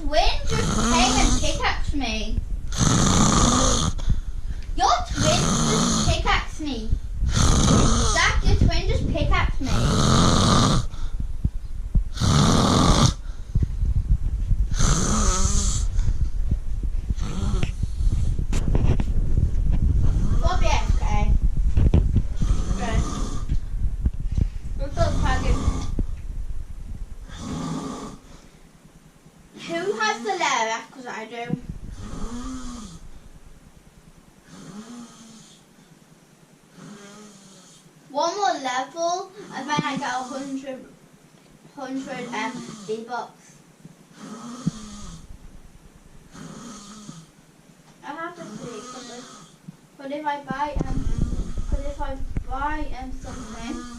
twin just came and pickaxed me. Your twin just pickaxed me. Zach, your twin just pickaxed me. What the heck? Good. We're still talking. Who has the letter? Because I do. One more level and then I get 100 V-Bucks. I have to see, but if I buy something